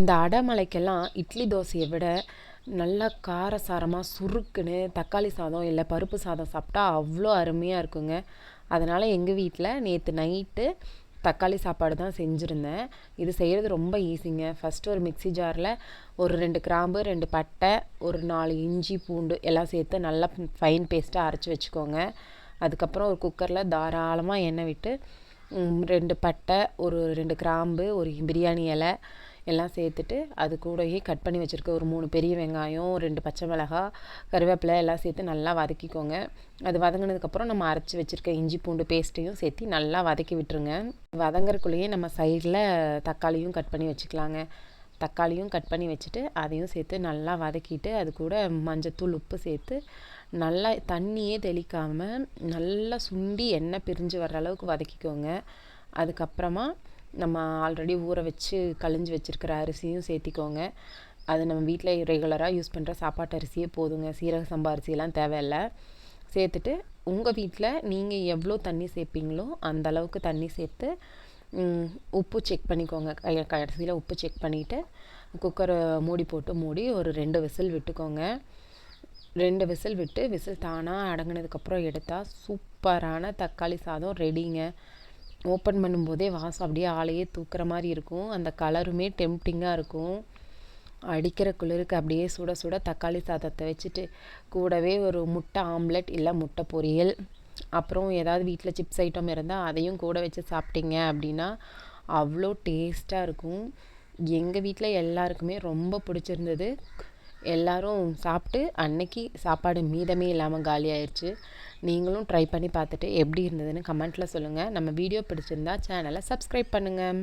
இந்த அடைமழைக்கெல்லாம் இட்லி தோசையை விட நல்லா காரசாரமாக சுருக்குன்னு தக்காளி சாதம் இல்லை பருப்பு சாதம் சாப்பிட்டா அவ்வளோ அருமையாக இருக்குங்க. அதனால் எங்கள் வீட்டில் நேற்று நைட்டு தக்காளி சாப்பாடு தான் செஞ்சுருந்தேன். இது செய்கிறது ரொம்ப ஈஸிங்க. ஃபஸ்ட்டு ஒரு மிக்ஸி ஜாரில் ஒரு 2 கிராம்பு, 2 பட்டை, ஒரு 4 இஞ்சி பூண்டு எல்லாம் சேர்த்து நல்லா ஃபைன் பேஸ்ட்டாக அரைச்சி வச்சுக்கோங்க. அதுக்கப்புறம் ஒரு குக்கரில் தாராளமாக எண்ணெய் விட்டு 2 பட்டை, ஒரு 2 கிராம்பு, ஒரு பிரியாணி இலை எல்லாம் சேர்த்துட்டு அது கூடயே கட் பண்ணி வச்சுருக்க ஒரு 3 பெரிய வெங்காயம், 2 பச்சை மிளகாய், கருவேப்பிலை எல்லாம் சேர்த்து நல்லா வதக்கிக்கோங்க. அது வதங்கினதுக்கப்புறம் நம்ம அரைச்சி வச்சுருக்க இஞ்சி பூண்டு பேஸ்ட்டையும் சேர்த்து நல்லா வதக்கி விட்டுருங்க. வதங்கறக்குள்ளேயே நம்ம சைடில் தக்காளியும் கட் பண்ணி வச்சுக்கலாங்க. தக்காளியும் கட் பண்ணி வச்சுட்டு அதையும் சேர்த்து நல்லா வதக்கிட்டு அது கூட மஞ்சத்தூள், உப்பு சேர்த்து நல்லா தண்ணியே தெளிக்காமல் நல்லா சுண்டி எண்ணெய் பிரிஞ்சு வர்ற அளவுக்கு வதக்கிக்கோங்க. அதுக்கப்புறமா நம்ம ஆல்ரெடி ஊற வச்சு கழிஞ்சு வச்சுருக்கிற அரிசியும் சேர்த்திக்கோங்க. அது நம்ம வீட்டில் ரெகுலராக யூஸ் பண்ணுற சாப்பாட்டு அரிசியே போதுங்க. சீரக சம்பா அரிசியெல்லாம் தேவையில்லை. சேர்த்துட்டு உங்கள் வீட்டில் நீங்கள் எவ்வளோ தண்ணி சேர்ப்பீங்களோ அந்த அளவுக்கு தண்ணி சேர்த்து உப்பு செக் பண்ணிக்கோங்க. கடைசியில் உப்பு செக் பண்ணிவிட்டு குக்கரை மூடி ஒரு 2 விசில் விட்டுக்கோங்க. 2 விசில் விட்டு விசில் தானாக அடங்கினதுக்கப்புறம் எடுத்தால் சூப்பரான தக்காளி சாதம் ரெடிங்க. ஓப்பன் பண்ணும்போதே வாசம் அப்படியே ஆளையே தூக்குற மாதிரி இருக்கும். அந்த கலருமே டெம்ப்டிங்காக இருக்கும். அடிக்கிற குளிருக்கு அப்படியே சுட சுட தக்காளி சாதத்தை வச்சுட்டு கூடவே ஒரு முட்டை ஆம்லெட் இல்லை முட்டை பொரியல், அப்புறம் ஏதாவது வீட்டில் சிப்ஸ் ஐட்டம் இருந்தால் அதையும் கூட வச்சு சாப்பிட்டீங்க அப்படின்னா அவ்வளோ டேஸ்ட்டாக இருக்கும். எங்கள் வீட்டில் எல்லாருக்குமே ரொம்ப பிடிச்சிருந்தது. எல்லோரும் சாப்பிட்டு அன்னைக்கு சாப்பாடு மீதமே இல்லாமல் காலி ஆயிடுச்சு. நீங்களும் ட்ரை பண்ணி பார்த்துட்டு எப்படி இருந்ததுன்னு கமெண்ட்டில் சொல்லுங்கள். நம்ம வீடியோ பிடிச்சிருந்தா சேனலை சப்ஸ்கிரைப் பண்ணுங்கள்.